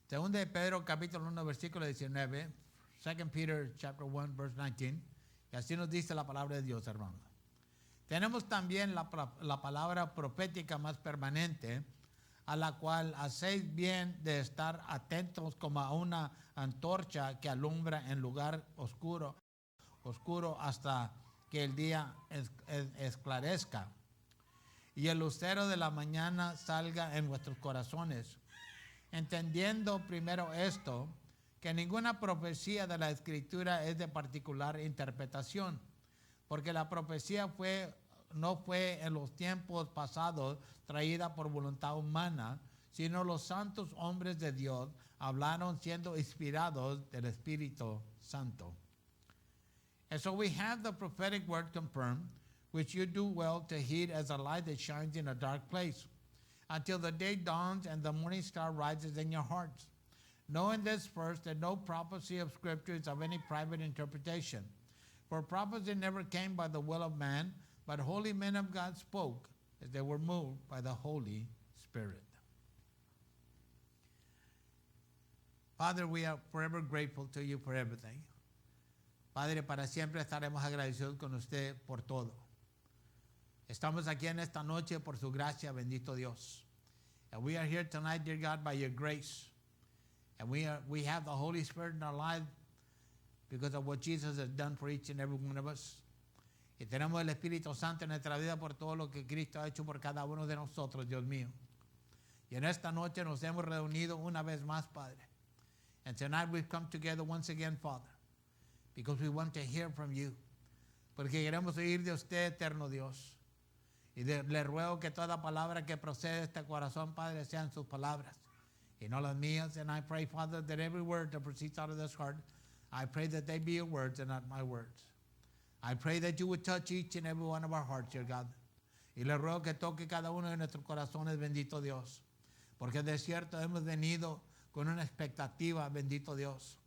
Segunda de Pedro capítulo 1 versículo 19. 2 Peter chapter 1 verse 19. Y así nos dice la palabra de Dios, hermanos. Tenemos también la palabra profética más permanente, a la cual hacéis bien de estar atentos como a una antorcha que alumbra en lugar oscuro hasta que el día esclarezca y el lucero de la mañana salga en vuestros corazones. Entendiendo primero esto, que ninguna profecía de la Escritura es de particular interpretación, porque la profecía no fue en los tiempos pasados traída por voluntad humana, sino los santos hombres de Dios hablaron siendo inspirados del Espíritu Santo. And so we have the prophetic word confirmed, which you do well to heed as a light that shines in a dark place, until the day dawns and the morning star rises in your hearts. Knowing this first, that no prophecy of Scripture is of any private interpretation. For prophecy never came by the will of man, but holy men of God spoke as they were moved by the Holy Spirit. Father, we are forever grateful to you for everything. Padre, para siempre estaremos agradecidos con usted por todo. Estamos aquí en esta noche por su gracia, bendito Dios. And we are here tonight, dear God, by your grace. And we have the Holy Spirit in our lives because of what Jesus has done for each and every one of us. Y tenemos el Espíritu Santo en nuestra vida por todo lo que Cristo ha hecho por cada uno de nosotros, Dios mío. Y en esta noche nos hemos reunido una vez más, Padre. And tonight we've come together once again, Father, because we want to hear from you. Porque queremos oír de usted, eterno Dios. Y le ruego que toda palabra que procede de este corazón, Padre, sean sus palabras y no las mías. And I pray, Father, that every word that proceeds out of this heart, I pray that they be your words and not my words. I pray that you would touch each and every one of our hearts, dear God. Y le ruego que toque cada uno de nuestros corazones, bendito Dios. Porque de cierto hemos venido con una expectativa, bendito Dios.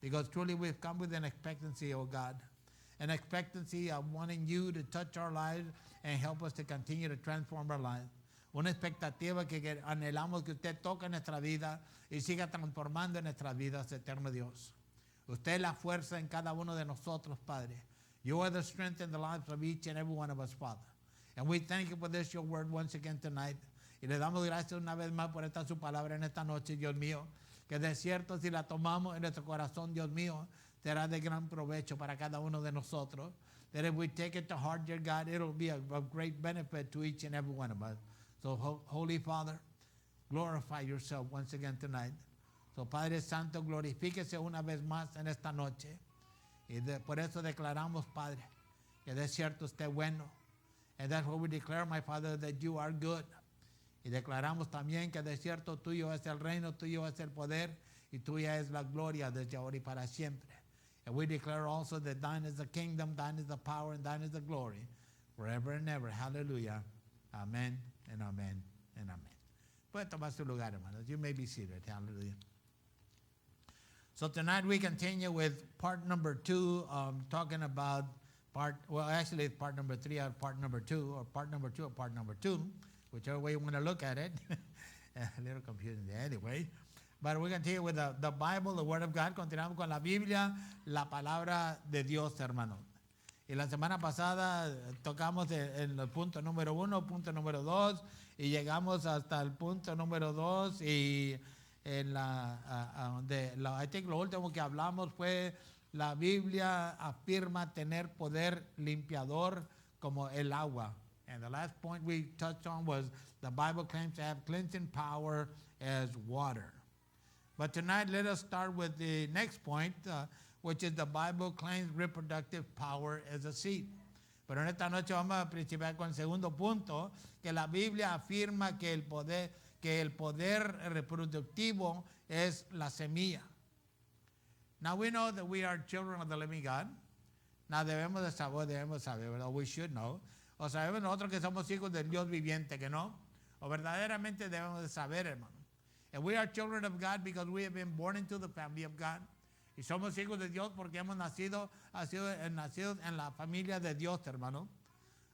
Because truly we've come with an expectancy, oh God. An expectancy of wanting you to touch our lives and help us to continue to transform our lives. Una expectativa que anhelamos que usted toque en nuestra vida y siga transformando en nuestras vidas, eterno Dios. Usted es la fuerza en cada uno de nosotros, Padre. You are the strength in the lives of each and every one of us, Father. And we thank you for this, your word, once again tonight. Y le damos gracias una vez más por esta su palabra en esta noche, Dios mío. Que de cierto, si la tomamos en nuestro corazón, Dios mío, será de gran provecho para cada uno de nosotros. That if we take it to heart, dear God, it'll be of great benefit to each and every one of us. So, Holy Father, glorify yourself once again tonight. So, Padre Santo, glorifíquese una vez más en esta noche. Y por eso declaramos, Padre, que de cierto usted es bueno. And that's what we declare, my Father, that you are good. Y declaramos también que de cierto tuyo es el reino, tuyo es el poder, y tuya es la gloria desde ahora y para siempre. And we declare also that thine is the kingdom, thine is the power, and thine is the glory, forever and ever. Hallelujah. Amen and amen and amen. Puede tomar su lugar, hermanos. You may be seated. Hallelujah. So tonight we continue with part number 2, talking about actually it's part number 3 or part number 2, or part number 2 or part number 2, whichever way you want to look at it. A little confusing there anyway. But we continue with the Bible, the Word of God. Continuamos con la Biblia, la palabra de Dios, hermano. Y la semana pasada tocamos en el punto número 1, punto número 2, y llegamos hasta el punto número 2, y en I think lo último que hablamos fue la Biblia afirma tener poder limpiador como el agua. And the last point we touched on was the Bible claims to have cleansing power as water. But tonight, let us start with the next point, which is the Bible claims reproductive power as a seed. Pero en esta noche vamos a principiar con el segundo punto, que la Biblia afirma que el poder reproductivo es la semilla. Now we know that we are children of the living God. Now debemos saber, ¿verdad? We should know. O sabemos nosotros que somos hijos del Dios viviente, que no. O verdaderamente debemos de saber, hermano. And we are children of God because we have been born into the family of God. Y somos hijos de Dios porque hemos nacido en la familia de Dios, hermano.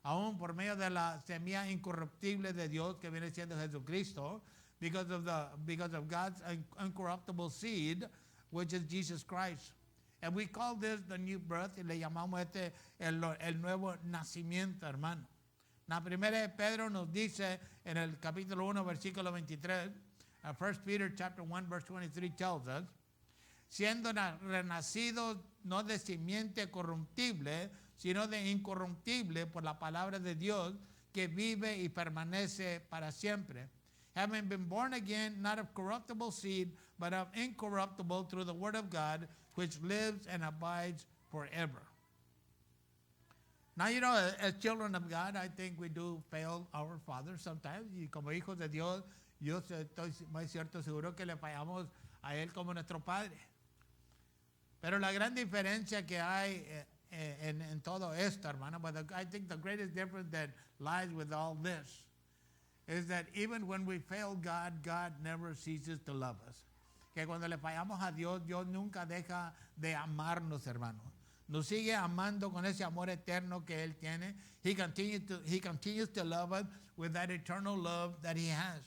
Aún por medio de la semilla incorruptible de Dios que viene siendo Jesucristo. because of God's uncorruptible seed, which is Jesus Christ. And we call this the new birth, y le llamamos el nuevo nacimiento, hermano. La primera de Pedro nos dice en el capítulo 1, versículo 23, 1 Peter chapter 1, verse 23 tells us, siendo renacidos no de simiente corruptible, sino de incorruptible por la palabra de Dios que vive y permanece para siempre. Having been born again, not of corruptible seed, but of incorruptible through the word of God, which lives and abides forever. Now, you know, as children of God, I think we do fail our Father sometimes. Y como hijos de Dios, yo estoy muy cierto seguro que le fallamos a Él como nuestro Padre. Pero la gran diferencia que hay en todo esto, hermano, but I think the greatest difference that lies with all this is that even when we fail God, God never ceases to love us. Que cuando le fallamos a Dios, Dios nunca deja de amarnos, hermano. Nos sigue amando con ese amor eterno que Él tiene. He continues to love us with that eternal love that He has.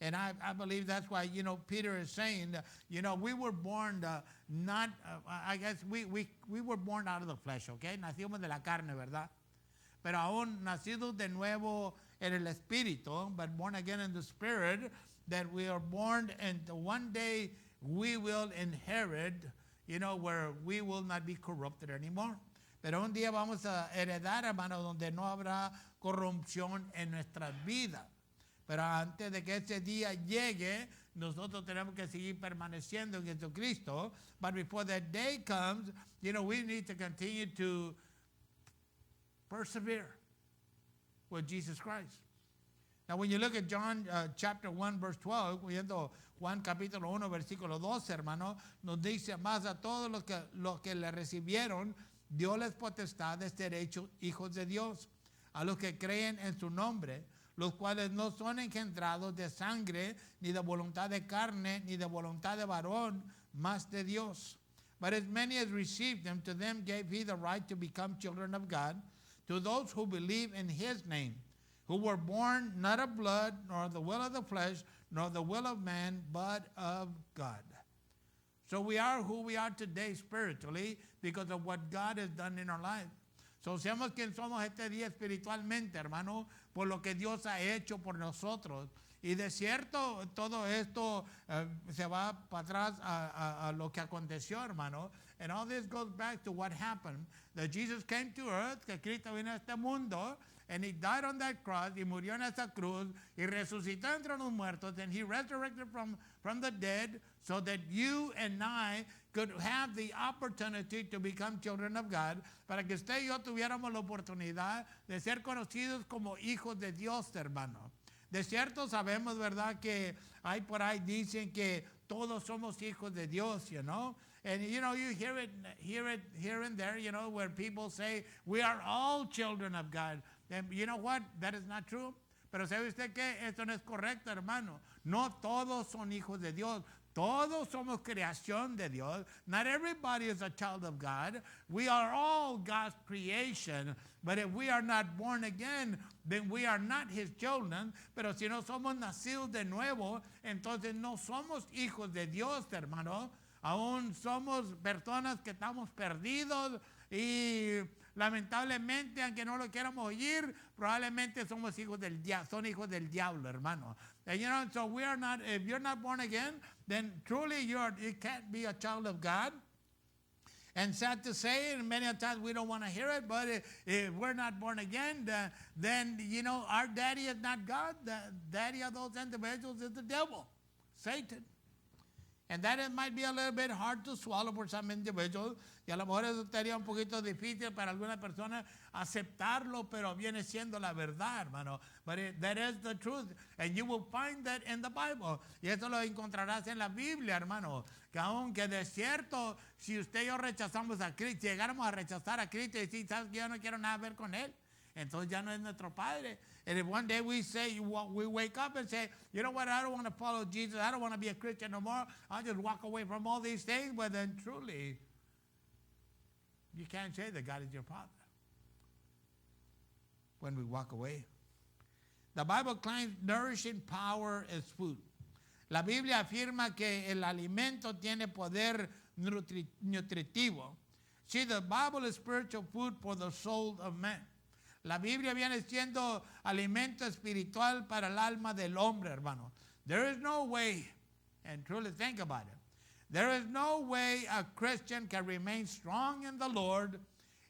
And I believe that's why, you know, Peter is saying, you know, we were born I guess we were born out of the flesh, okay? Nacimos de la carne, ¿verdad? Pero aún nacidos de nuevo en el espíritu, but born again in the spirit, that we are born and one day we will inherit, you know, where we will not be corrupted anymore. Pero un día vamos a heredar, hermano, donde no habrá corrupción en nuestras vidas. Pero antes de que ese día llegue, nosotros tenemos que seguir permaneciendo en Jesucristo. But before that day comes, you know, we need to continue to persevere with Jesus Christ. Now, when you look at John chapter 1, verse 12, viendo Juan capítulo 1, versículo 12, hermano, nos dice, más a todos los que le recibieron, dio les potestad de ser hechos hijos de Dios, a los que creen en su nombre, los cuales no son engendrados de sangre, ni de voluntad de carne, ni de voluntad de varón, mas de Dios. But as many as received him, to them gave he the right to become children of God, to those who believe in his name, who were born not of blood, nor the will of the flesh, nor the will of man, but of God. So we are who we are today spiritually because of what God has done in our lives. So seamos quien somos este día espiritualmente, hermano, por lo que Dios ha hecho por nosotros. Y de cierto, todo esto se va para atrás a lo que aconteció, hermano. And all this goes back to what happened. That Jesus came to earth, que Cristo vino a este mundo, and he died on that cross, y murió en esa cruz, y resucitó entre los muertos, and he resurrected from the dead, so that you and I could have the opportunity to become children of God, para que usted y yo tuviéramos la oportunidad de ser conocidos como hijos de Dios, hermano. De cierto sabemos, ¿verdad?, que hay por ahí dicen que todos somos hijos de Dios, you know. And, you know, you hear it here and there, you know, where people say, we are all children of God. And you know what? That is not true. Pero ¿sabe usted qué? Esto no es correcto, hermano. No todos son hijos de Dios. Todos somos creación de Dios. Not everybody is a child of God. We are all God's creation. But if we are not born again, then we are not his children. Pero si no somos nacidos de nuevo, entonces no somos hijos de Dios, hermano. Aún somos personas que estamos perdidos y lamentablemente, aunque no lo quieramos oír, probablemente somos hijos del diablo, son hijos del diablo, hermano. And you know, so we are not, if you're not born again, then truly you can't be a child of God. And sad to say, and many times we don't want to hear it, but if we're not born again, then, you know, our daddy is not God. The daddy of those individuals is the devil, Satan. And that it might be a little bit hard to swallow for some individuals. Y a lo mejor eso sería un poquito difícil para algunas personas aceptarlo, pero viene siendo la verdad, hermano. But that is the truth. And you will find that in the Bible. Y eso lo encontrarás en la Biblia, hermano. Que aunque de cierto, si usted y yo rechazamos a Cristo, si llegáramos a rechazar a Cristo y decir, ¿sabes que yo no quiero nada ver con Él? Entonces ya no es nuestro Padre. And if one day we wake up and say, you know what, I don't want to follow Jesus, I don't want to be a Christian no more, I'll just walk away from all these things, but then truly, you can't say that God is your Father when we walk away. The Bible claims nourishing power as food. La Biblia afirma que el alimento tiene poder nutritivo. See, the Bible is spiritual food for the soul of man. La Biblia viene siendo alimento espiritual para el alma del hombre, hermano. There is no way, and truly think about it, there is no way a Christian can remain strong in the Lord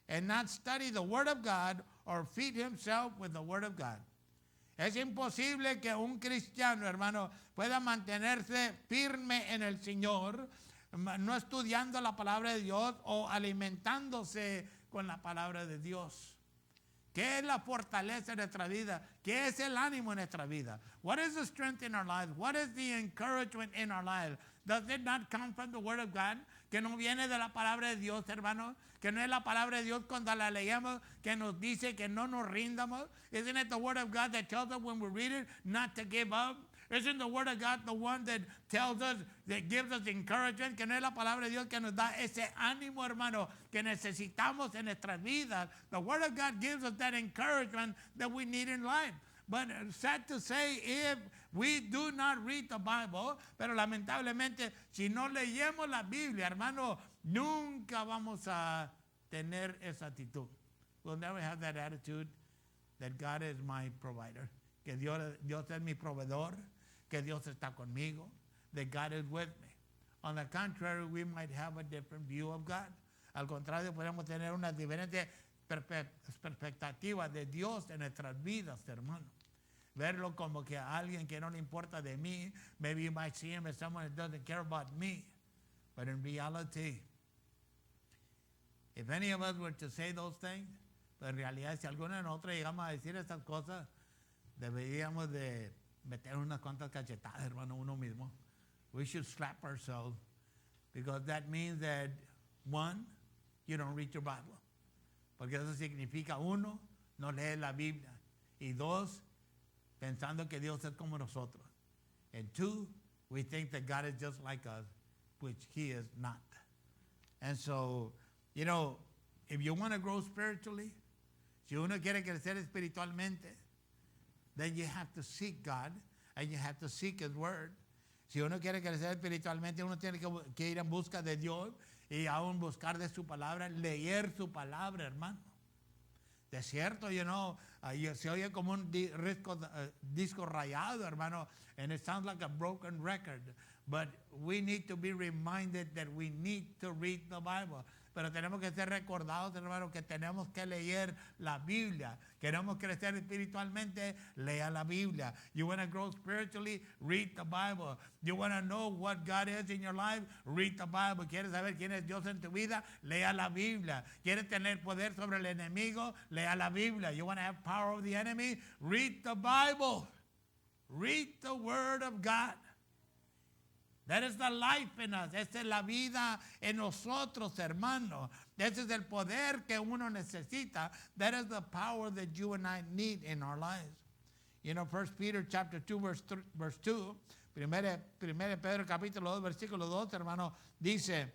and not study the Word of God or feed himself with the Word of God. Es imposible que un cristiano, hermano, pueda mantenerse firme en el Señor, no estudiando la palabra de Dios o alimentándose con la palabra de Dios. ¿Qué es la fortaleza en nuestra vida? ¿Qué es el ánimo en nuestra vida? What is the strength in our lives? What is the encouragement in our lives? Does it not come from the Word of God? Que no viene de la palabra de Dios, hermano. Que no es la palabra de Dios cuando la leemos que nos dice que no nos rindamos. Isn't it the Word of God that tells us when we read it not to give up? Isn't the Word of God the one that tells us, that gives us encouragement? Que no es la palabra de Dios que nos da ese ánimo, hermano, que necesitamos en nuestras vidas. The Word of God gives us that encouragement that we need in life. But sad to say, if we do not read the Bible, pero lamentablemente, si no leemos la Biblia, hermano, nunca vamos a tener esa actitud. We'll never have that attitude that God is my provider. Que Dios es mi proveedor, que Dios está conmigo, that God is with me. On the contrary, we might have a different view of God. Al contrario, podemos tener una diferente perspectiva de Dios en nuestras vidas, hermano. Verlo como que a alguien que no le importa de mí. Maybe you might see him as someone that doesn't care about me. But in reality, if any of us were to say those things, pero en realidad si alguno de nosotros llegamos a decir estas cosas, deberíamos de meter unas cuantas cachetadas, hermano, uno mismo. We should slap ourselves, because that means that, one, you don't read your Bible. Porque eso significa, uno, no lees la Biblia. Y dos, pensando que Dios es como nosotros. And two, we think that God is just like us, which He is not. And so, you know, if you want to grow spiritually, si uno quiere crecer espiritualmente, then you have to seek God and you have to seek His Word. Si uno quiere crecer espiritualmente, uno tiene que ir en busca de Dios y aún buscar de su palabra, leer su palabra, hermano. De cierto, you know, se oye como un disco rayado, hermano, and it sounds like a broken record. But we need to be reminded that we need to read the Bible. Pero tenemos que ser recordados, hermano, que tenemos que leer la Biblia. Queremos crecer espiritualmente, lea la Biblia. You want to grow spiritually, read the Bible. You want to know what God is in your life, read the Bible. ¿Quieres saber quién es Dios en tu vida? Lea la Biblia. ¿Quieres tener poder sobre el enemigo? Lea la Biblia. You want to have power over the enemy? Read the Bible. Read the Word of God. That is the life in us. Esa es la vida en nosotros, hermano. Ese es el poder que uno necesita. That is the power that you and I need in our lives. You know, 1 Peter chapter 2, verse 2, Primera Pedro capítulo 2, versículo 2, hermano, dice,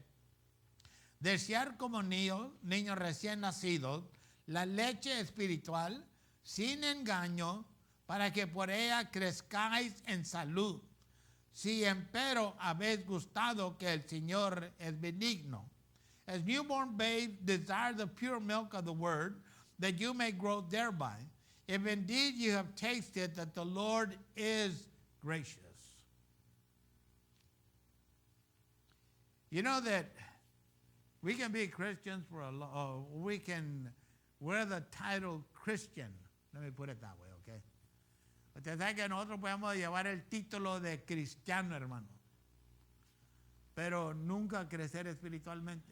desear como niños recién nacidos, la leche espiritual, sin engaño, para que por ella crezcáis en salud. Si empero habéis gustado que el Señor es benigno. As newborn babes desire the pure milk of the word, that you may grow thereby, if indeed you have tasted that the Lord is gracious. You know that we can be Christians for we can wear the title Christian. Let me put it that way, okay? Usted sabe que nosotros podemos llevar el título de cristiano, hermano, pero nunca crecer espiritualmente,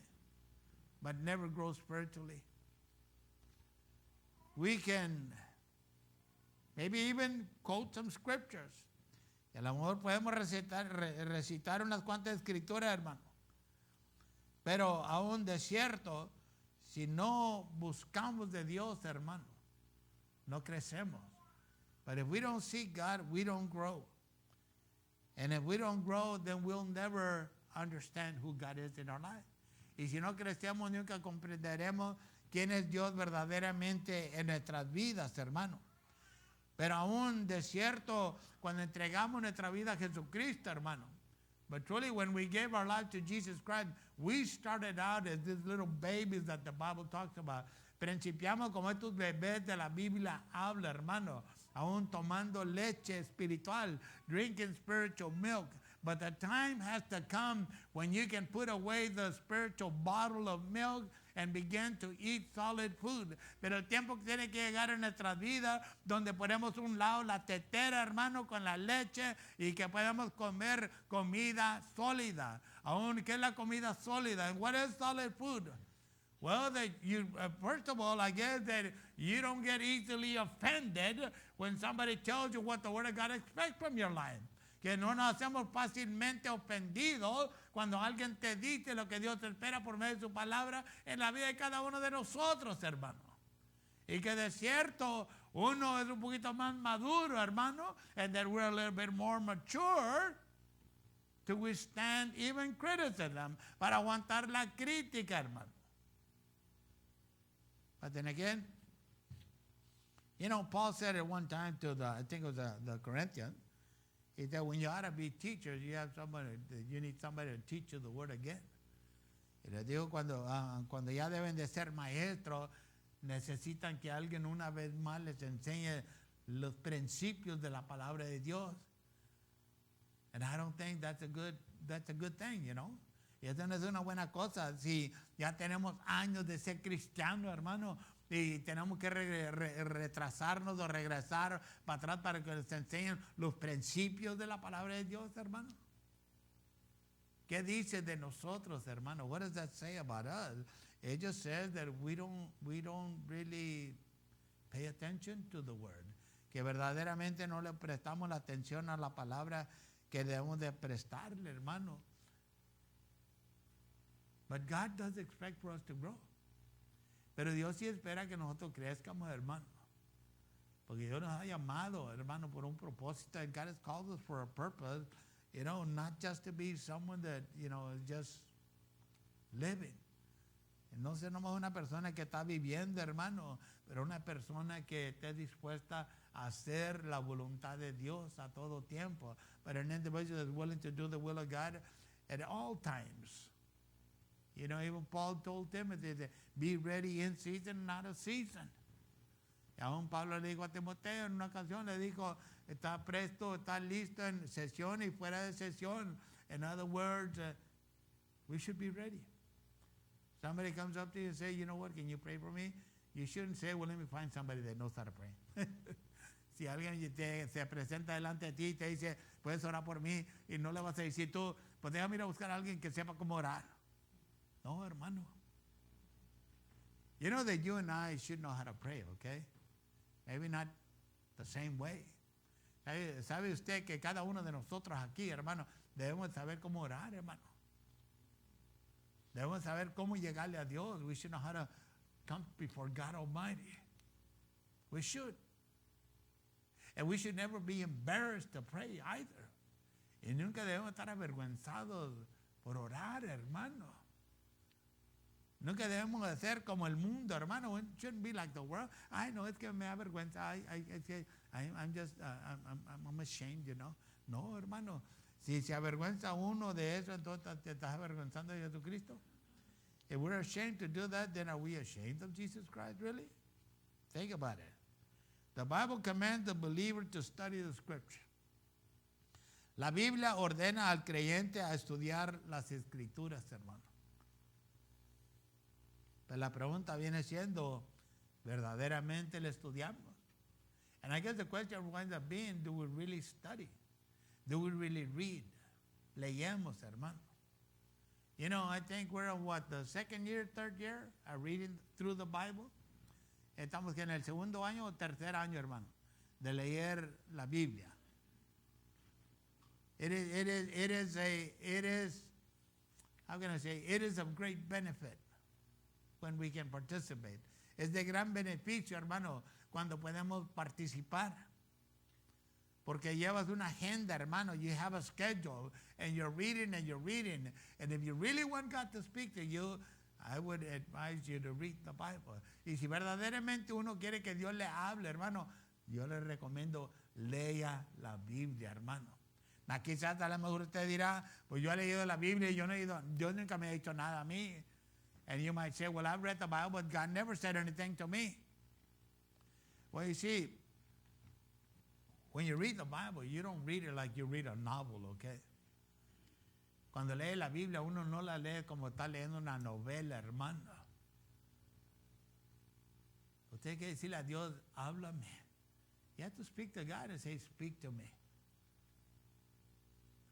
but never grow spiritually. We can maybe even quote some scriptures. Y a lo mejor podemos recitar unas cuantas escrituras, hermano. Pero aún de cierto, si no buscamos de Dios, hermano, no crecemos. But if we don't seek God, we don't grow. And if we don't grow, then we'll never understand who God is in our life. Y si no crecemos, nunca comprenderemos quién es Dios verdaderamente en nuestras vidas, hermano. Pero aún de cierto, cuando entregamos nuestra vida a Jesucristo, hermano. But truly, when we gave our life to Jesus Christ, we started out as these little babies that the Bible talks about. Principiamos como estos bebés de la Biblia habla, hermano. Aún tomando leche espiritual, drinking spiritual milk. But the time has to come when you can put away the spiritual bottle of milk and begin to eat solid food. Pero el tiempo que tiene que llegar en nuestra vida, donde ponemos un lado la tetera, hermano, con la leche y que podemos comer comida sólida. Aún, ¿qué es la comida sólida? And what is solid food? Well, first of all, I guess that you don't get easily offended when somebody tells you what the Word of God expects from your life. Que no nos hacemos fácilmente ofendidos cuando alguien te dice lo que Dios espera por medio de su palabra en la vida de cada uno de nosotros, hermano. Y que de cierto, uno es un poquito más maduro, hermano, and that we're a little bit more mature to withstand even criticism, para aguantar la crítica, hermano. But then again, you know, Paul said at one time to I think it was the Corinthians, he said, when you ought to be teachers, you need somebody to teach you the word again. Y les digo, cuando ya deben de ser maestros, necesitan que alguien una vez más les enseñe los principios de la palabra de Dios. And I don't think that's a good thing, you know. Y eso no es una buena cosa. Si ya tenemos años de ser cristianos, hermano, y tenemos que retrasarnos o regresar para atrás para que les enseñen los principios de la palabra de Dios, hermano. ¿Qué dice de nosotros, hermano? What does that say about us? It just says that we don't really pay attention to the word. Que verdaderamente no le prestamos la atención a la palabra que debemos de prestarle, hermano. But God does expect for us to grow. Pero Dios sí espera que nosotros crezcamos, hermano. Porque Dios nos ha llamado, hermano, por un propósito. And God has called us for a purpose, you know, not just to be someone that, you know, is just living. No ser nomás una persona que está viviendo, hermano, pero una persona que esté dispuesta a hacer la voluntad de Dios a todo tiempo. But an individual that's willing to do the will of God at all times. You know, even Paul told Timothy that be ready in season, not a season. Y aún Pablo le dijo a Timoteo en una ocasión, le dijo, está presto, está listo en sesión y fuera de sesión. In other words, we should be ready. Somebody comes up to you and say, you know what, can you pray for me? You shouldn't say, well, let me find somebody that knows how to pray. Si alguien se presenta delante de ti y te dice, puedes orar por mí, y no le vas a decir tú, pues déjame ir a buscar a alguien que sepa cómo orar. No, hermano. You know that you and I should know how to pray, okay? Maybe not the same way. ¿Sabe usted que cada uno de nosotros aquí, hermano, debemos saber cómo orar, hermano? Debemos saber cómo llegarle a Dios. We should know how to come before God Almighty. We should. And we should never be embarrassed to pray either. Y nunca debemos estar avergonzados por orar, hermano. Nunca debemos de ser como el mundo, hermano. We shouldn't be like the world. Ay, no, es que me da vergüenza. I'm ashamed, you know. No, hermano. Si se avergüenza uno de eso, entonces te estás avergonzando de Jesucristo. If we're ashamed to do that, then are we ashamed of Jesus Christ, really? Think about it. The Bible commands the believer to study the Scripture. La Biblia ordena al creyente a estudiar las Escrituras, hermano. Pero la pregunta viene siendo, ¿verdaderamente la estudiamos? And I guess the question winds up being, do we really study? Do we really read? Leemos, hermano. You know, I think we're in the second year, third year, reading through the Bible. Estamos en el segundo año o tercer año, hermano, de leer la Biblia. It is, how can I say, it is of great benefit when we can participate. Es de gran beneficio, hermano, cuando podemos participar. Porque llevas una agenda, hermano. You have a schedule, and you're reading and you're reading. And if you really want God to speak to you, I would advise you to read the Bible. Y si verdaderamente uno quiere que Dios le hable, hermano, yo le recomiendo, lea la Biblia, hermano. Quizás a lo mejor usted dirá, pues yo he leído la Biblia y yo no he ido, Dios nunca me ha dicho nada a mí. And you might say, well, I've read the Bible, but God never said anything to me. Well, you see, when you read the Bible, you don't read it like you read a novel, okay? Cuando lee la Biblia, uno no la lee como está leyendo una novela, hermano. Usted hay que decirle a Dios, háblame. You have to speak to God and say, speak to me.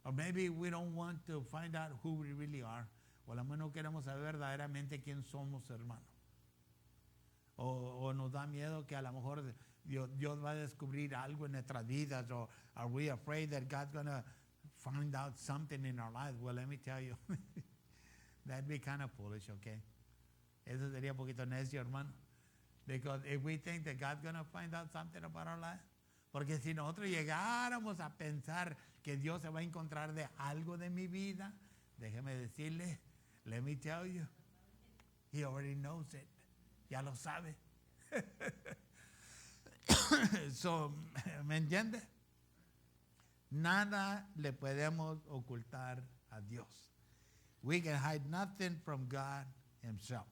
Or maybe we don't want to find out who we really are. O a lo mejor no queremos saber verdaderamente quién somos, hermano. O nos da miedo que a lo mejor Dios va a descubrir algo en nuestras vidas. Or are we afraid that God's going to find out something in our lives? Well, let me tell you, that'd be kind of foolish, okay? Eso sería un poquito necio, hermano. Because if we think that God's going to find out something about our life, porque si nosotros llegáramos a pensar que Dios se va a encontrar de algo de mi vida, déjeme decirle, let me tell you, He already knows it. Ya lo sabe. So, ¿me entiende? Nada le podemos ocultar a Dios. We can hide nothing from God Himself.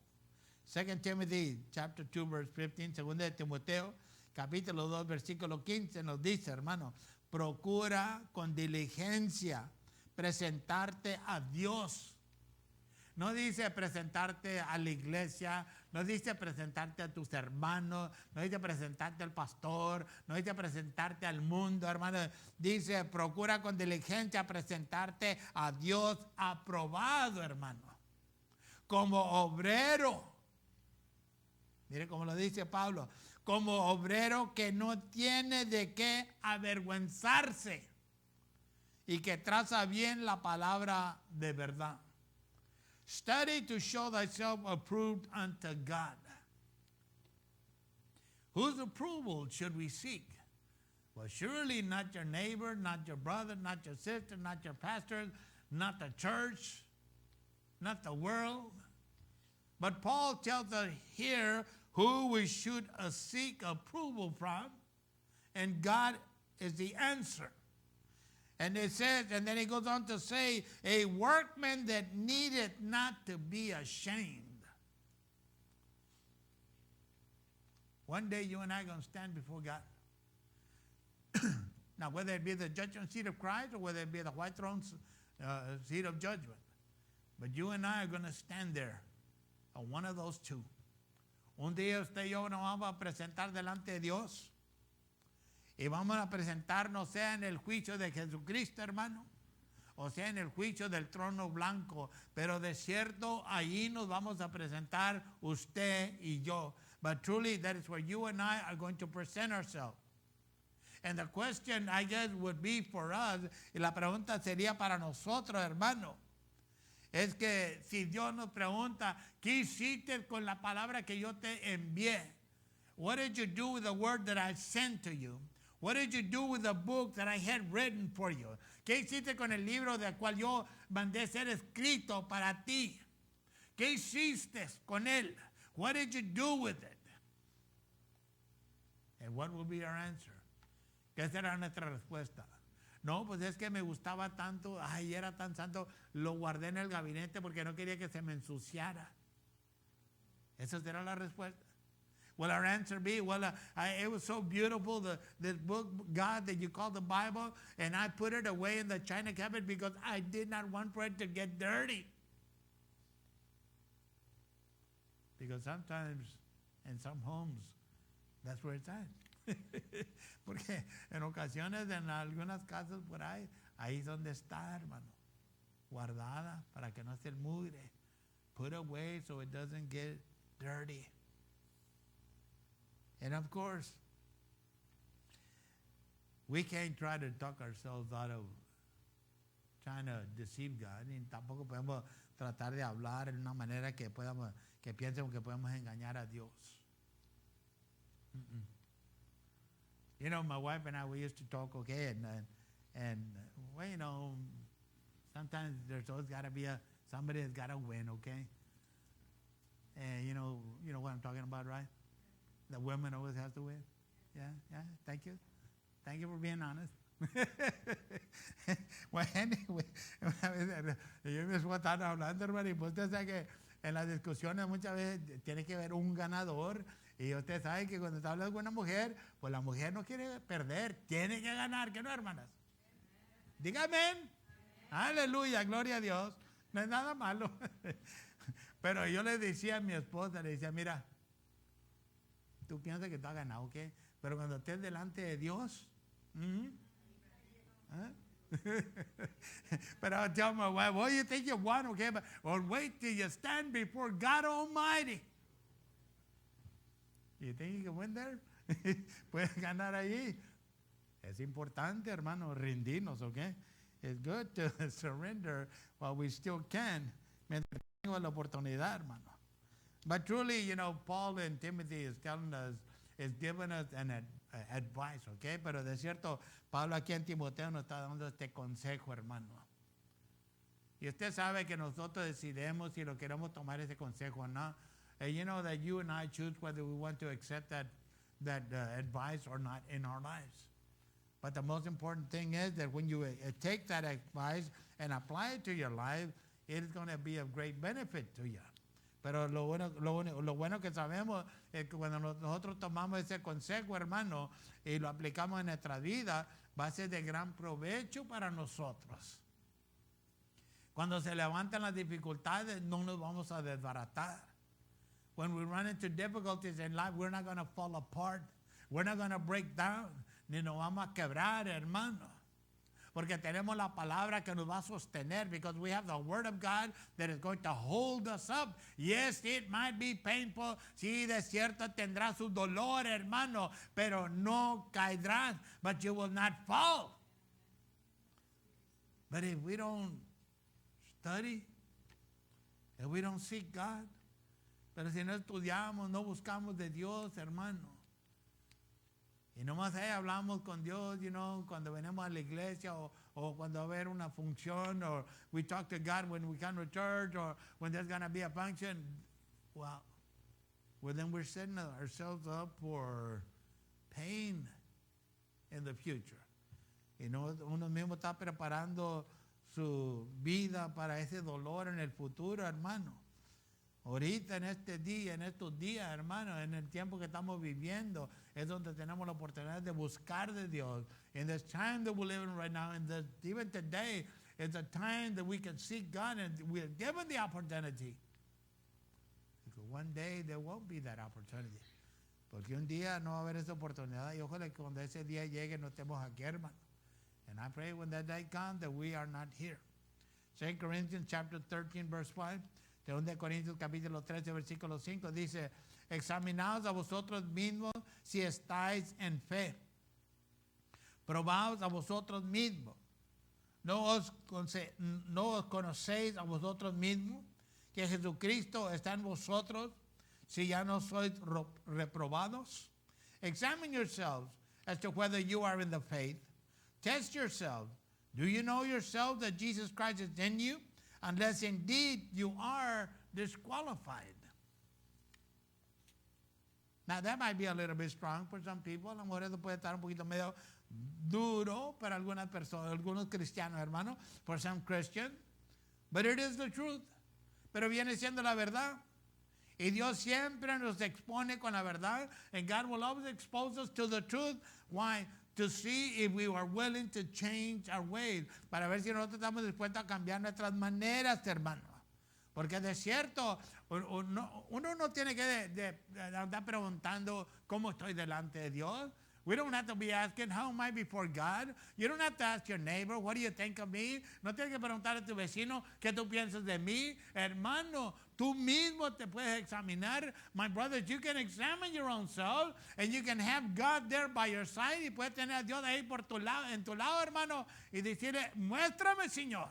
2 Timothy chapter 2 verse 15, 2 de Timoteo capítulo 2 versículo 15 nos dice, hermano, procura con diligencia presentarte a Dios. No dice presentarte a la iglesia, no dice presentarte a tus hermanos, no dice presentarte al pastor, no dice presentarte al mundo, hermano. Dice, procura con diligencia presentarte a Dios aprobado, hermano. Como obrero. Mire cómo lo dice Pablo. Como obrero que no tiene de qué avergüenzarse y que traza bien la palabra de verdad. Study to show thyself approved unto God. Whose approval should we seek? Well, surely not your neighbor, not your brother, not your sister, not your pastor, not the church, not the world. But Paul tells us here who we should seek approval from, and God is the answer. And it says, and then he goes on to say, a workman that needeth not to be ashamed. One day you and I are going to stand before God. Now, whether it be the judgment seat of Christ or whether it be the white throne seat of judgment. But you and I are going to stand there on one of those two. Un día usted y yo nos vamos a presentar delante de Dios. Y vamos a presentarnos sea en el juicio de Jesucristo, hermano, o sea en el juicio del trono blanco. Pero de cierto, allí nos vamos a presentar usted y yo. But truly, that is where you and I are going to present ourselves. And the question, I guess, would be for us, y la pregunta sería para nosotros, hermano, es que si Dios nos pregunta, ¿qué hiciste con la palabra que yo te envié? What did you do with the word that I sent to you? What did you do with the book that I had written for you? ¿Qué hiciste con el libro del cual yo mandé ser escrito para ti? ¿Qué hiciste con él? What did you do with it? And what will be our answer? ¿Qué será nuestra respuesta? No, pues es que me gustaba tanto, ay, era tan santo, lo guardé en el gabinete porque no quería que se me ensuciara. ¿Esa será la respuesta? Will our answer be, well, it was so beautiful, this book, God, that you call the Bible, and I put it away in the china cabinet because I did not want for it to get dirty. Because sometimes in some homes, that's where it's at. Porque en ocasiones, en algunas casas por ahí es donde está, hermano. Guardada para que no se mugre. Put away so it doesn't get dirty. And of course, we can't try to talk ourselves out of trying to deceive God. Y tampoco podemos tratar de hablar en una manera que piensen que podemos engañar a Dios. You know, my wife and I, we used to talk, okay, and well, you know, sometimes there's always got to be somebody that's got to win, okay? And you know what I'm talking about, right? The women always have to win. yeah. Thank you. Thank you for being honest. Well, anyway, yo y mi esposa estaban hablando, hermano, y pues usted sabe que en las discusiones muchas veces tiene que haber un ganador. Y usted sabe que cuando está hablando con una mujer, pues la mujer no quiere perder, tiene que ganar, ¿qué no, hermanas? Dígame. Aleluya, gloria a Dios. No es nada malo. Pero yo le decía a mi esposa, le decía, mira, tú piensas que tú has ganado, ¿ok? Pero cuando estés delante de Dios, but I'll tell my wife, well, you think you won, okay? But, or wait till you stand before God Almighty. You think you can win there? Puedes ganar allí. Es importante, hermano, rendirnos, okay? It's good to surrender while we still can. Mientras tengo la oportunidad, hermano. But truly, you know, Paul and Timothy is telling us, is giving us an advice, okay? Pero de cierto, Pablo aquí en Timoteo nos está dando este consejo, hermano. Y usted sabe que nosotros decidimos si lo queremos tomar ese consejo o no. And you know that you and I choose whether we want to accept that advice or not in our lives. But the most important thing is that when you take that advice and apply it to your life, it is going to be of great benefit to you. Pero lo bueno que sabemos es que cuando nosotros tomamos ese consejo, hermano, y lo aplicamos en nuestra vida, va a ser de gran provecho para nosotros. Cuando se levantan las dificultades, no nos vamos a desbaratar. When we run into difficulties in life, we're not going to fall apart. We're not going to break down. Ni nos vamos a quebrar, hermano. Porque tenemos la palabra que nos va a sostener. Because we have the word of God that is going to hold us up. Yes, it might be painful. Sí, de cierto tendrá su dolor, hermano. Pero no caerás. But you will not fall. But if we don't study, if we don't seek God, pero si no estudiamos, no buscamos de Dios, hermano. Y nomás ahí hablamos con Dios, you know, cuando venimos a la iglesia o cuando va a haber una función, or we talk to God when we come to church, or when there's going to be a function. Well, then we're setting ourselves up for pain in the future. Y no, uno mismo está preparando su vida para ese dolor en el futuro, hermano. Ahorita en este día, en estos días, hermano, en el tiempo que estamos viviendo, es donde tenemos la oportunidad de buscar de Dios. In this time that we're living right now, even today, is a time that we can seek God, and we are given the opportunity. Because one day there won't be that opportunity. Porque un día no va a haber esa oportunidad, y ojalá que cuando ese día llegue no estemos aquí, hermano. And I pray when that day comes that we are not here. 2 Corinthians chapter 13, verse 5. 2 Corintios capítulo 13, versículo 5 dice, examinaos a vosotros mismos si estáis en fe. Probaos a vosotros mismos. ¿No os conocéis a vosotros mismos que Jesucristo está en vosotros si ya no sois reprobados? Examine yourselves as to whether you are in the faith. Test yourselves. Do you know yourself that Jesus Christ is in you? Unless indeed you are disqualified. Now that might be a little bit strong for some people. A lo mejor eso puede estar un poquito medio duro para algunas personas, algunos cristianos, hermano, for some Christians. But it is the truth. Pero viene siendo la verdad. Y Dios siempre nos expone con la verdad. And God will always expose us to the truth. Why? To see if we are willing to change our ways. Para ver si nosotros estamos dispuestos a cambiar nuestras maneras, hermano. Porque de cierto, uno no tiene que andar preguntando cómo estoy delante de Dios. We don't have to be asking, how am I before God? You don't have to ask your neighbor, what do you think of me? No tienes que preguntar a tu vecino, ¿qué tú piensas de mí? Hermano, tú mismo te puedes examinar. My brothers, you can examine your own self, and you can have God there by your side, y puedes tener a Dios ahí por tu lado, en tu lado, hermano, y decirle, muéstrame, Señor,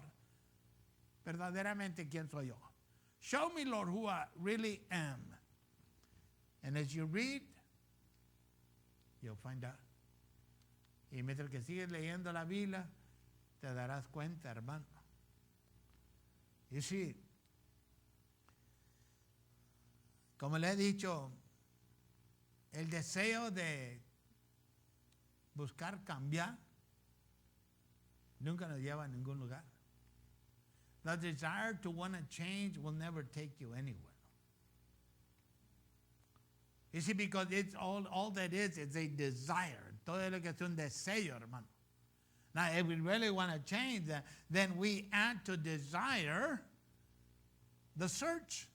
verdaderamente quién soy yo. Show me, Lord, who I really am. And as you read, you'll find out. Y mientras que sigues leyendo la Biblia, te darás cuenta, hermano. Y sí, como le he dicho, el deseo de buscar cambiar nunca nos lleva a ningún lugar. The desire to want to change will never take you anywhere. You see, because it's all that is a desire. Todo lo que es un deseo, hermano. Now, if we really want to change that, then we add to desire the search.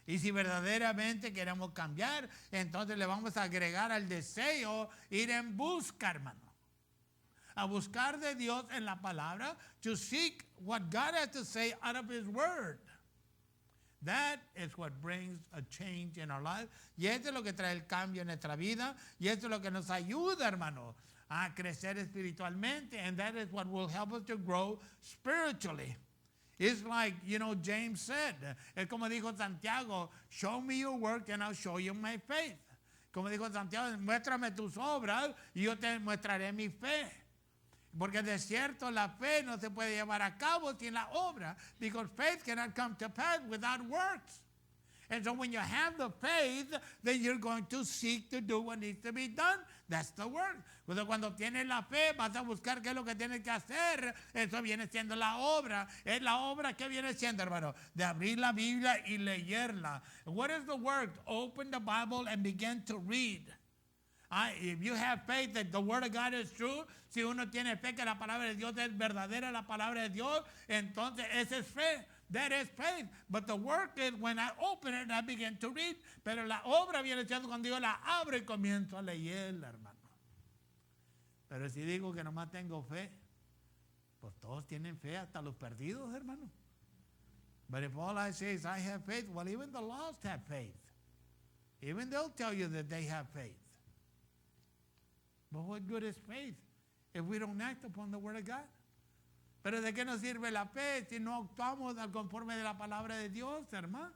Y si verdaderamente queremos cambiar, entonces le vamos a agregar al deseo ir en busca, hermano. A buscar de Dios en la palabra, to seek what God has to say out of His Word. That is what brings a change in our life. Y eso es lo que trae el cambio en nuestra vida. Y eso es lo que nos ayuda, hermano, a crecer espiritualmente. And that is what will help us to grow spiritually. It's like, James said. Es como dijo Santiago, show me your work and I'll show you my faith. Como dijo Santiago, muéstrame tus obras y yo te mostraré mi fe. Porque de cierto la fe no se puede llevar a cabo sin la obra. Because faith cannot come to pass without works. And so when you have the faith, then you're going to seek to do what needs to be done. That's the work. Cuando tienes la fe, vas a buscar qué es lo que tienes que hacer. Eso viene siendo la obra. Es la obra que viene siendo, hermano, de abrir la Biblia y leerla. What is the work? Open the Bible and begin to read. If you have faith that the Word of God is true, si uno tiene fe que la palabra de Dios es verdadera, la palabra de Dios, entonces esa es fe. That is faith. But the work is when I open it and I begin to read. Pero la obra viene siendo cuando yo la abro y comienzo a leerla, hermano. Pero si digo que nomás tengo fe, pues todos tienen fe, hasta los perdidos, hermano. But if all I say is I have faith, well, even the lost have faith. Even they'll tell you that they have faith. But what good is faith if we don't act upon the Word of God? Pero ¿de qué nos sirve la fe si no actuamos al conforme de la palabra de Dios, hermano?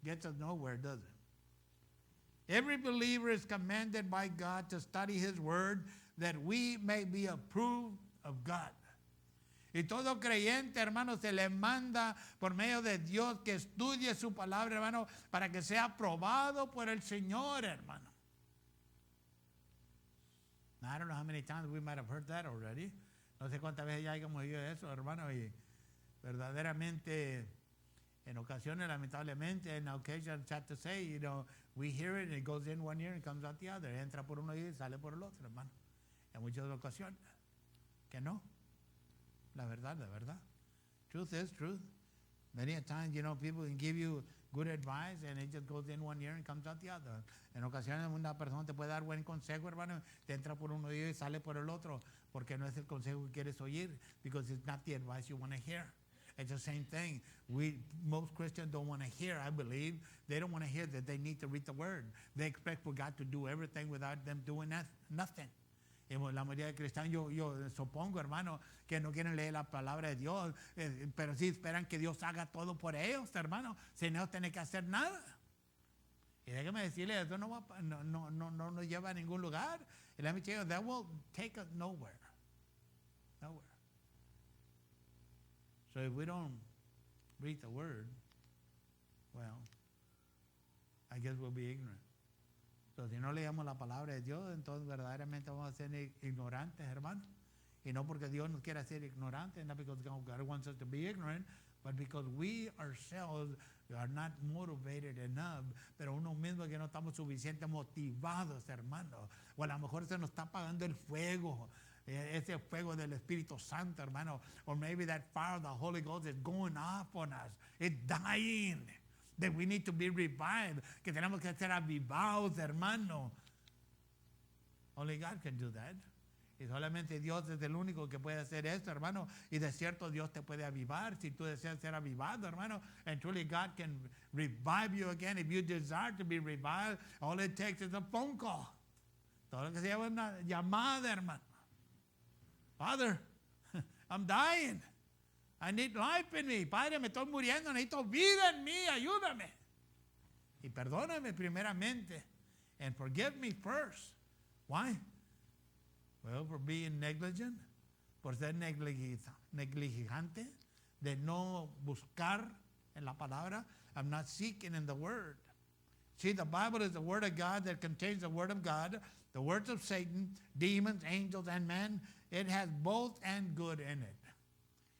Gets us nowhere, does it? Every believer is commanded by God to study His Word that we may be approved of God. Y todo creyente, hermano, se le manda por medio de Dios que estudie su palabra, hermano, para que sea aprobado por el Señor, hermano. Now, I don't know how many times we might have heard that already. No sé cuántas veces ya hayamos oído eso, hermano, y verdaderamente, en ocasiones, lamentablemente, in occasions, sad to say, we hear it and it goes in one ear and comes out the other. Entra por uno y sale por el otro, hermano. En muchas ocasiones, que no. La verdad. Truth is truth. Many a times, people can give you good advice and it just goes in one ear and comes out the other. En ocasiones una persona te puede dar buen consejo, hermano, te entra por un oído y sale por el otro, porque no es el consejo que quieres oír, because it's not the advice you want to hear. It's the same thing. Most Christians don't want to hear, I believe. They don't want to hear that they need to read the Word. They expect for God to do everything without them doing nothing. Y la mayoría de cristianos, yo supongo, hermano, que no quieren leer la palabra de Dios, pero sí esperan que Dios haga todo por ellos, hermano, sin ellos tener que hacer nada. Y déjeme decirle, eso no nos lleva a ningún lugar. And let me tell you, that will take us nowhere. Nowhere. So if we don't read the Word, well, I guess we'll be ignorant. So, si no leemos la palabra de Dios, entonces verdaderamente vamos a ser ignorantes, hermano. Y no porque Dios nos quiera ser ignorantes, not because God wants us to be ignorant, but because we ourselves are not motivated enough. Pero uno mismo que no estamos suficientemente motivados, hermano. O a lo mejor se nos está apagando el fuego. Ese fuego del Espíritu Santo, hermano. Or maybe that fire of the Holy Ghost is going off on us. It's dying. That we need to be revived, que tenemos que ser avivados, hermano. Only God can do that. Y solamente Dios es el único que puede hacer esto, hermano. Y de cierto Dios te puede avivar si tú deseas ser avivado, hermano. And truly God can revive you again. If you desire to be revived, all it takes is a phone call. Todo lo que se llama una llamada, hermano. Father, I'm dying. I need life in me. Padre, me estoy muriendo. Necesito vida en mí. Ayúdame. Y perdóname primeramente. And forgive me first. Why? Well, for being negligent. Por ser negligente. De no buscar en la palabra. I'm not seeking in the Word. See, the Bible is the Word of God that contains the Word of God, the words of Satan, demons, angels, and men. It has both and good in it.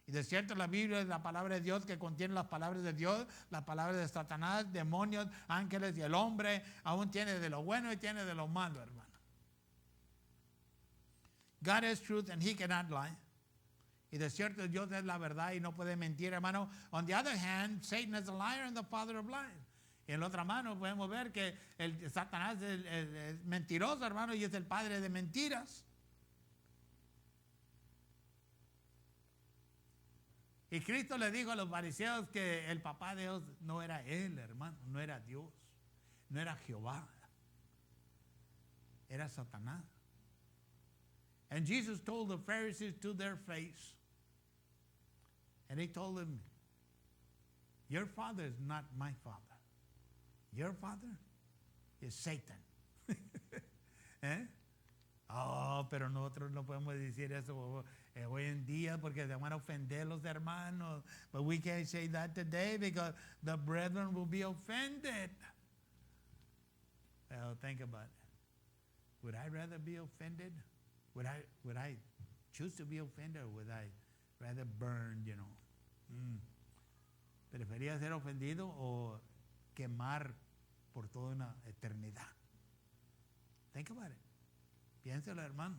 Y de cierto la Biblia es la palabra de Dios que contiene las palabras de Dios, las palabras de Satanás, demonios, ángeles y el hombre. Aún tiene de lo bueno y tiene de lo malo, hermano. God is truth and he cannot lie. Y de cierto Dios es la verdad y no puede mentir, hermano. On the other hand, Satan is a liar and the father of lies. Y en la otra mano podemos ver que el Satanás es mentiroso, hermano, y es el padre de mentiras. Y Cristo le dijo a los fariseos que el papá de Dios no era él, hermano, no era Dios, no era Jehová, era Satanás. And Jesus told the Pharisees to their face, and he told them, your father is not my father. Your father is Satan. ¿Eh? Oh, pero nosotros no podemos decir eso hoy en día porque se van a ofender los hermanos. But we can't say that today because the brethren will be offended. Well, think about it. Would I rather be offended? Would I choose to be offended or would I rather burn, you know? ¿Prefería ser ofendido o quemar por toda una eternidad? Think about it. Piénselo, hermano.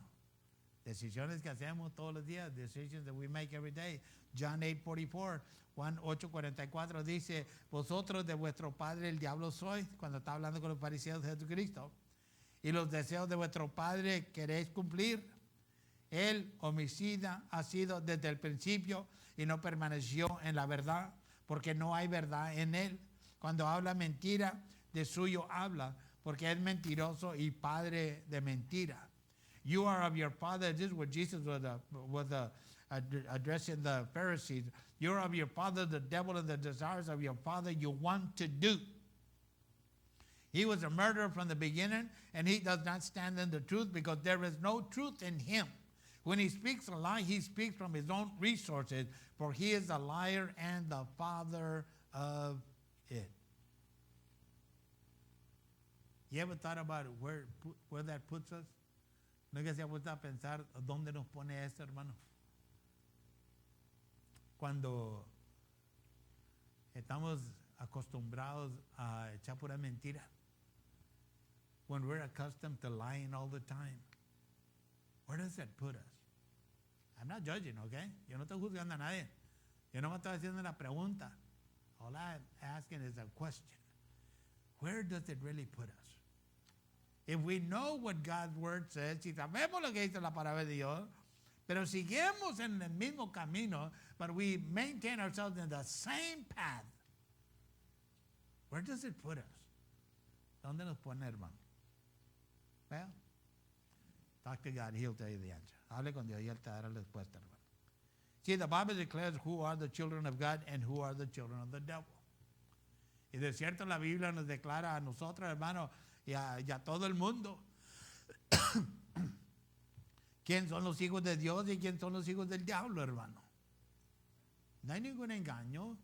Decisiones que hacemos todos los días, decisions that we make every day. John 8:44, Juan 8:44 dice, vosotros de vuestro padre el diablo sois, cuando está hablando con los fariseos de Jesucristo, y los deseos de vuestro padre queréis cumplir. El homicida ha sido desde el principio y no permaneció en la verdad, porque no hay verdad en él. Cuando habla mentira, de suyo habla, porque es mentiroso y padre de mentira. You are of your father. This is what Jesus was addressing the Pharisees. You are of your father, the devil, and the desires of your father you want to do. He was a murderer from the beginning, and he does not stand in the truth because there is no truth in him. When he speaks a lie, he speaks from his own resources, for he is a liar and the father of it. You ever thought about where that puts us? ¿No es que se ha puesto a pensar dónde nos pone esto, hermano? Cuando estamos acostumbrados a echar pura mentira. When we're accustomed to lying all the time. Where does that put us? I'm not judging, okay? Yo no estoy juzgando a nadie. Yo no me estoy haciendo una pregunta. All I'm asking is a question. Where does it really put us? If we know what God's word says, si sabemos lo que dice la palabra de Dios, pero seguimos en el mismo camino, but we maintain ourselves in the same path, where does it put us? ¿Dónde nos pone, hermano? Well, talk to God, he'll tell you the answer. Hable con Dios y él te dará la respuesta, hermano. See, the Bible declares who are the children of God and who are the children of the devil. Y de cierto la Biblia nos declara a nosotros, hermano, y a todo el mundo quién son los hijos de Dios y quién son los hijos del diablo, hermano. No hay ningún engaño.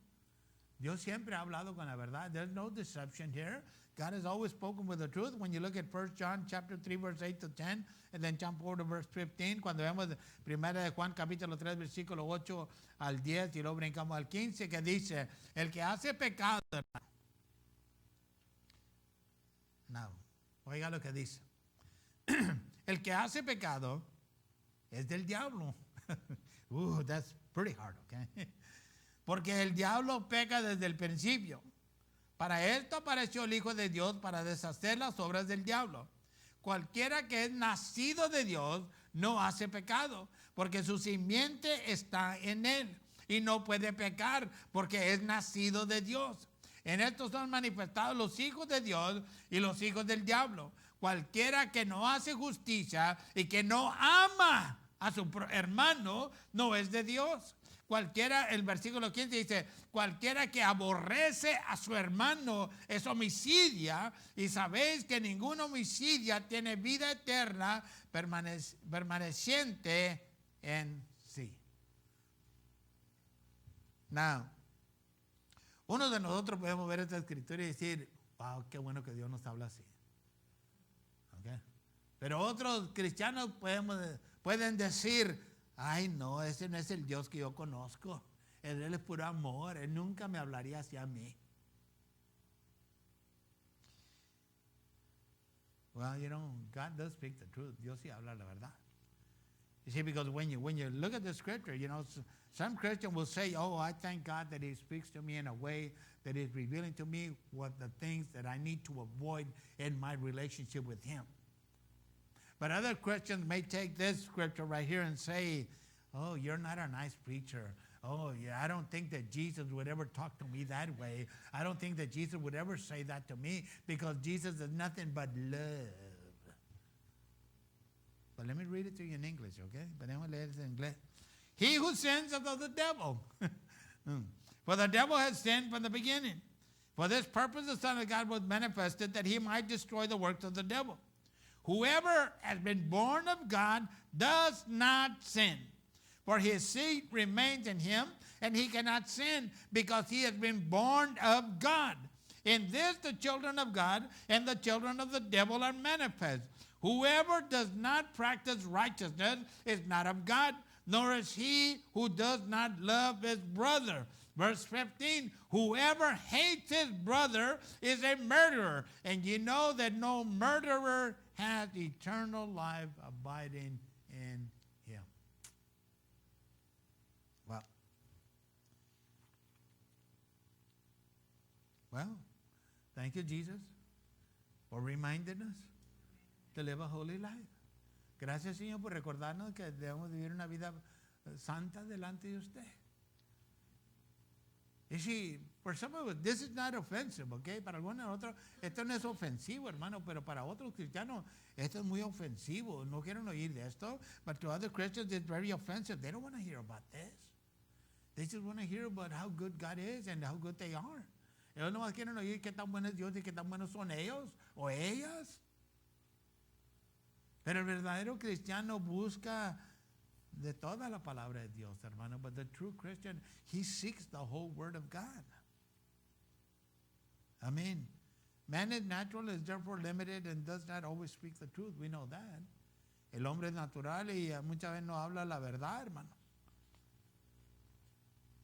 Dios siempre ha hablado con la verdad. There's no deception here. God has always spoken with the truth. When you look at 1 John chapter 3 verse 8 to 10 and then jump over to verse 15, cuando vemos primera de Juan capítulo 3 versículo 8 al 10 y luego brincamos al 15 que dice, el que hace pecado, hermano. No, oiga lo que dice. El que hace pecado es del diablo. That's pretty hard, okay? Porque el diablo peca desde el principio. Para esto apareció el Hijo de Dios para deshacer las obras del diablo. Cualquiera que es nacido de Dios no hace pecado, porque su simiente está en él y no puede pecar porque es nacido de Dios. En esto son manifestados los hijos de Dios y los hijos del diablo. Cualquiera que no hace justicia y que no ama a su hermano no es de Dios. Cualquiera, el versículo 15 dice, cualquiera que aborrece a su hermano es homicida, y sabéis que ningún homicida tiene vida eterna permaneciente en sí. Now, uno de nosotros podemos ver esta escritura y decir, Wow, qué bueno que Dios nos habla así. Okay. Pero otros cristianos pueden decir, ay no, ese no es el Dios que yo conozco. Él es puro amor, Él nunca me hablaría así a mí. Well, you know, God does speak the truth. Dios sí habla la verdad. You see, because when you look at the scripture, you know, some Christian will say, oh, I thank God that He speaks to me in a way that is revealing to me what the things that I need to avoid in my relationship with Him. But other Christians may take this scripture right here and say, oh, you're not a nice preacher. Oh, yeah, I don't think that Jesus would ever talk to me that way. I don't think that Jesus would ever say that to me because Jesus is nothing but love. But let me read it to you in English, okay? Podemos leer eso en inglés. He who sins is of the devil. For the devil has sinned from the beginning. For this purpose the Son of God was manifested that He might destroy the works of the devil. Whoever has been born of God does not sin. For his seed remains in him, and he cannot sin because he has been born of God. In this the children of God and the children of the devil are manifest. Whoever does not practice righteousness is not of God, nor is he who does not love his brother. Verse 15, whoever hates his brother is a murderer, and you know that no murderer has eternal life abiding in him. Well, thank you, Jesus, for reminding us to live a holy life. Gracias, Señor, por recordarnos que debemos vivir una vida santa delante de usted. You see, for some of us, this is not offensive, okay? Para algunos de nosotros, esto no es ofensivo, hermano, pero para otros cristianos, esto es muy ofensivo. No quieren oír de esto, but to other Christians, it's very offensive. They don't want to hear about this. They just want to hear about how good God is and how good they are. Ellos no más quieren oír qué tan bueno es Dios y qué tan buenos son ellos o ellas. Pero el verdadero cristiano busca de toda la palabra de Dios, hermano. But the true Christian, he seeks the whole word of God. I mean, man is natural, is therefore limited, and does not always speak the truth. We know that. El hombre es natural y muchas veces no habla la verdad, hermano.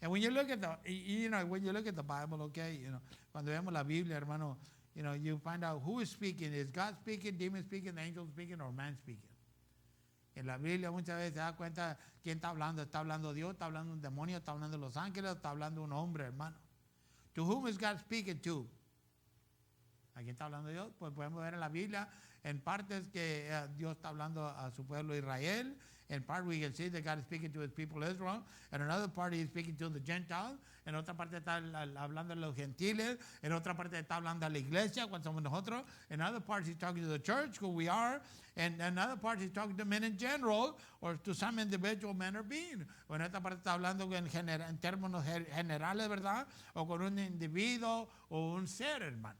And when you look at the Bible, okay, cuando vemos la Biblia, hermano, you find out who is speaking. Is God speaking, demon speaking, angel speaking, or man speaking? En la Biblia muchas veces se da cuenta quién está hablando. Está hablando Dios, está hablando un demonio, está hablando los ángeles, está hablando un hombre, hermano. To whom is God speaking to? ¿A quién está hablando Dios? Pues podemos ver en la Biblia en partes que Dios está hablando a su pueblo Israel. In part we can see that God is speaking to his people Israel. And another part he is speaking to the Gentiles. En otra parte está hablando a los gentiles. En otra parte está hablando a la iglesia, cuando somos nosotros. In other parts he's talking to the church, who we are. And in other parts he's talking to men in general, or to some individual man or being. O en otra parte está hablando en términos generales, ¿verdad? O con un individuo o un ser, hermano.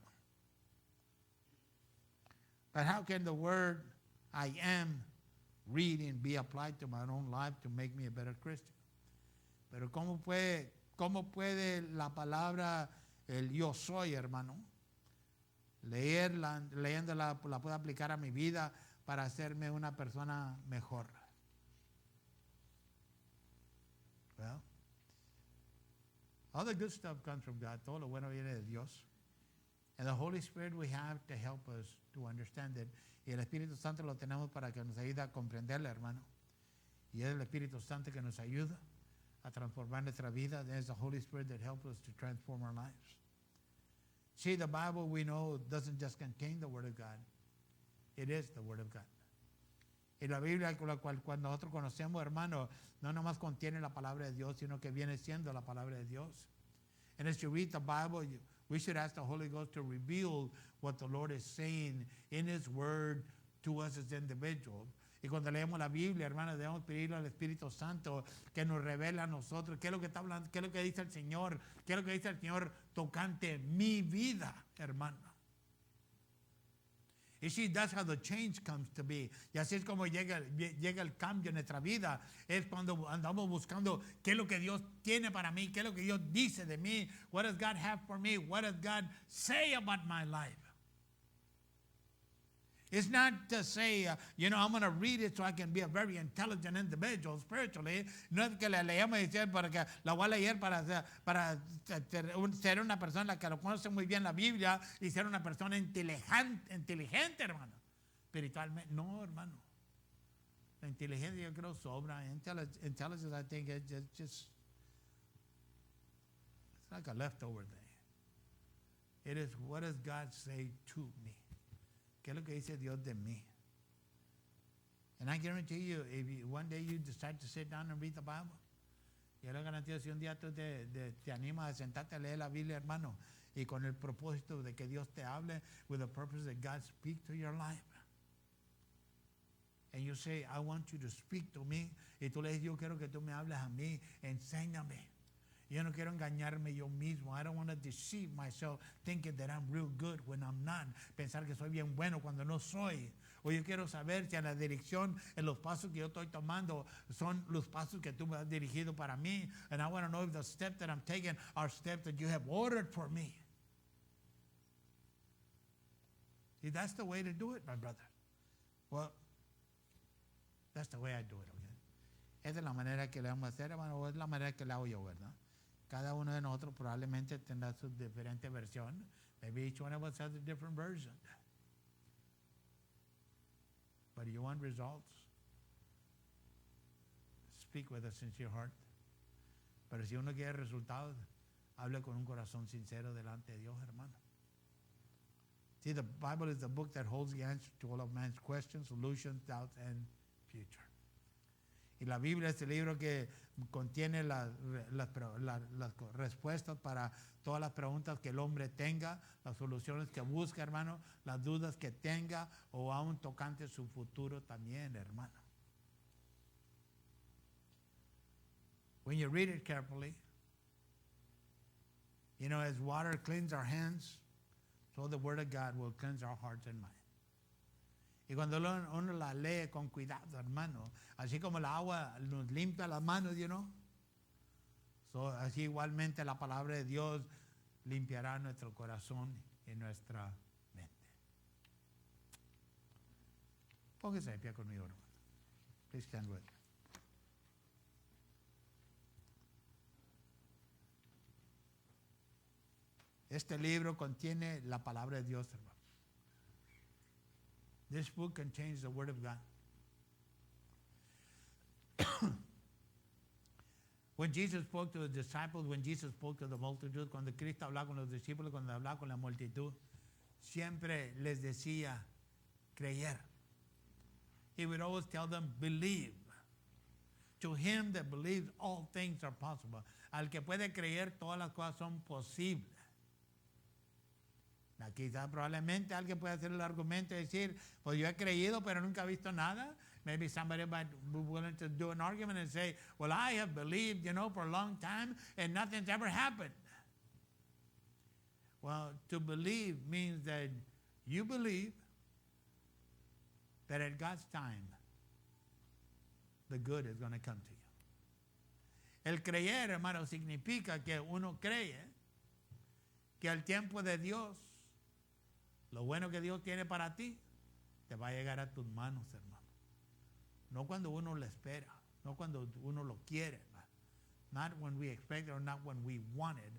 But how can the word I am reading be applied to my own life to make me a better Christian? Pero ¿cómo puede la palabra, el yo soy, hermano, leyéndola, la puedo aplicar a mi vida para hacerme una persona mejor? Well, all the good stuff comes from God. Todo lo bueno viene de Dios. And the Holy Spirit we have to help us to understand it. Y el Espíritu Santo lo tenemos para que nos ayude a comprenderlo, hermano. Y es el Espíritu Santo que nos ayuda a transformar nuestra vida. There's the Holy Spirit that helps us to transform our lives. See, the Bible we know doesn't just contain the Word of God. It is the Word of God. Y la Biblia, con la cual cuando nosotros conocemos, hermano, no nomás contiene la palabra de Dios, sino que viene siendo la palabra de Dios. And as you read the Bible, we should ask the Holy Ghost to reveal what the Lord is saying in His Word to us as individuals. Y cuando leemos la Biblia, hermano, debemos pedirle al Espíritu Santo que nos revele a nosotros qué es lo que está hablando, qué es lo que dice el Señor, qué es lo que dice el Señor tocante mi vida, hermano. You see, that's how the change comes to be. Y así es como llega el cambio en nuestra vida. Es cuando andamos buscando qué es lo que Dios tiene para mí, qué es lo que Dios dice de mí. What does God have for me? What does God say about my life? It's not to say, I'm going to read it so I can be a very intelligent individual spiritually. No es que le leamos y decir porque la voy a leer para ser una persona que lo conoce muy bien la Biblia y ser una persona inteligente, hermano. Espiritualmente, no, hermano. La inteligencia yo creo sobra. Intelligence, I think, it's just it's like a leftover thing. It is, what does God say to me? ¿Qué es lo que dice Dios de mí? And I guarantee you, if one day you decide to sit down and read the Bible, yo le garantizo, si un día tú te animas a sentarte a leer la Biblia, hermano, y con el propósito de que Dios te hable, with the purpose that God speaks to your life. And you say, I want you to speak to me. Y tú le dices, yo quiero que tú me hables a mí, enséñame. Yo no quiero engañarme yo mismo. I don't want to deceive myself thinking that I'm real good when I'm not. Pensar que soy bien bueno cuando no soy. O yo quiero saber si en la dirección, en los pasos que yo estoy tomando son los pasos que tú me has dirigido para mí. And I want to know if the steps that I'm taking are steps that you have ordered for me. See, that's the way to do it, my brother. Well, that's the way I do it, okay? Esa es la manera que le vamos a hacer, hermano, o es la manera que le hago yo, ¿verdad? Cada uno de nosotros probablemente tendrá su diferente versión. Maybe each one of us has a different version. But you want results? Speak with a sincere heart. Pero si uno quiere resultados, hable con un corazón sincero delante de Dios, hermano. See, the Bible is the book that holds the answer to all of man's questions, solutions, doubts, and future. Y la Biblia es el libro que contiene las respuestas para todas las preguntas que el hombre tenga, las soluciones que busca, hermano, las dudas que tenga o aún tocante su futuro también, hermano. When you read it carefully, as water cleans our hands, so the Word of God will cleanse our hearts and minds. Y cuando uno la lee con cuidado, hermano, así como la agua nos limpia las manos, so, así igualmente la palabra de Dios limpiará nuestro corazón y nuestra mente. Póngase de pie conmigo, hermano. Please stand with me. Este libro contiene la palabra de Dios, hermano. This book contains the Word of God. When Jesus spoke to the disciples, when Jesus spoke to the multitude, cuando Cristo hablaba con los discípulos, cuando hablaba con la multitud, siempre les decía creer. He would always tell them, believe. To him that believes, all things are possible. Al que puede creer, todas las cosas son posibles. Quizás probablemente alguien puede hacer el argumento y decir, pues yo he creído pero nunca he visto nada. Maybe somebody might be willing to do an argument and say, well, I have believed, for a long time and nothing's ever happened. Well, to believe means that you believe that at God's time, the good is going to come to you. El creer, hermano, significa que uno cree que al tiempo de Dios, lo bueno que Dios tiene para ti, te va a llegar a tus manos, hermano. No cuando uno lo espera, no cuando uno lo quiere. Not when we expect it or not when we want it,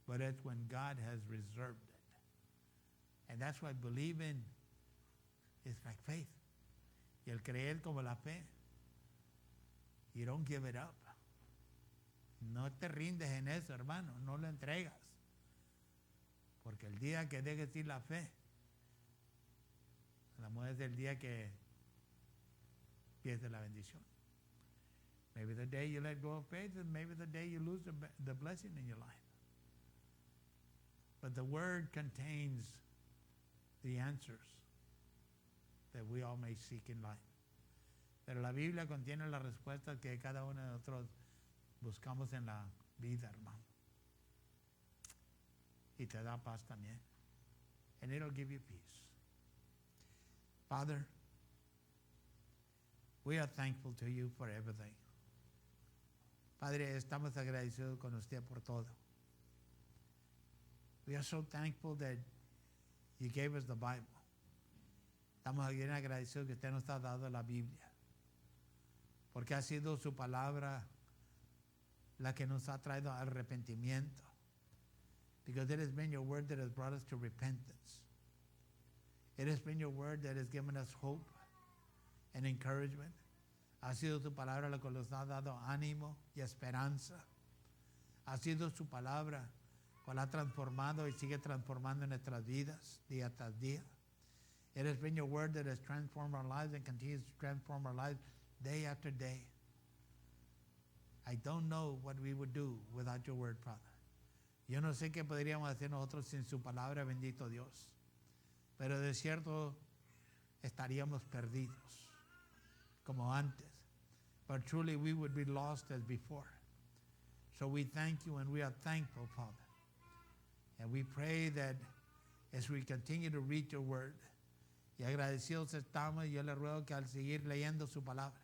but it's when God has reserved it. And that's why believing is like faith. Y el creer como la fe. You don't give it up. No te rindes en eso, hermano. No lo entregas. Porque el día que dejes ir la fe, la muerte es el día que pierdes la bendición. Maybe the day you let go of faith, and maybe the day you lose the blessing in your life. But the Word contains the answers that we all may seek in life. Pero la Biblia contiene las respuestas que cada uno de nosotros buscamos en la vida, hermano. Y te da paz también. And it'll give you peace. Father, we are thankful to you for everything. Padre, estamos agradecidos con usted por todo. We are so thankful that you gave us the Bible. Estamos bien agradecidos que usted nos ha dado la Biblia. Porque ha sido su palabra la que nos ha traído al arrepentimiento. Because it has been your word that has brought us to repentance. It has been your word that has given us hope and encouragement. Ha sido su palabra la que nos ha dado ánimo y esperanza. Ha sido su palabra cual ha transformado y sigue transformando nuestras vidas día tras día. It has been your word that has transformed our lives and continues to transform our lives day after day. I don't know what we would do without your word, Father. Yo no sé qué podríamos hacer nosotros sin su palabra, bendito Dios. Pero de cierto estaríamos perdidos como antes. But truly we would be lost as before. So we thank you and we are thankful, Father. And we pray that as we continue to read your word, y agradecidos estamos, y yo le ruego que al seguir leyendo su palabra,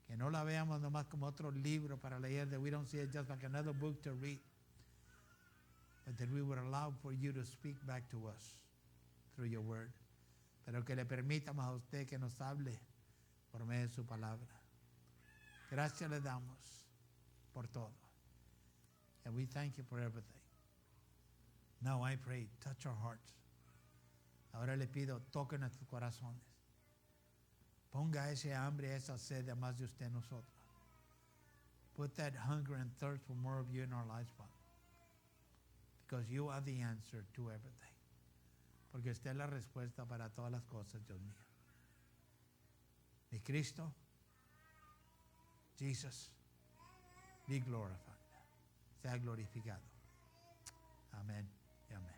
que no la veamos nomás como otro libro para leer, that we don't see it just like another book to read, but that we would allow for you to speak back to us through your word. Pero que le permitamos a usted que nos hable por medio de su palabra. Gracias le damos por todo. And we thank you for everything. Now I pray, touch our hearts. Ahora le pido, toque nuestros corazones. Ponga ese hambre, esa sed, además de usted en nosotros. Put that hunger and thirst for more of you in our lives, Father. Because you are the answer to everything. Porque usted es la respuesta para todas las cosas, Dios mío. Mi Cristo, Jesus, be glorified. Sea glorificado. Amén y amén.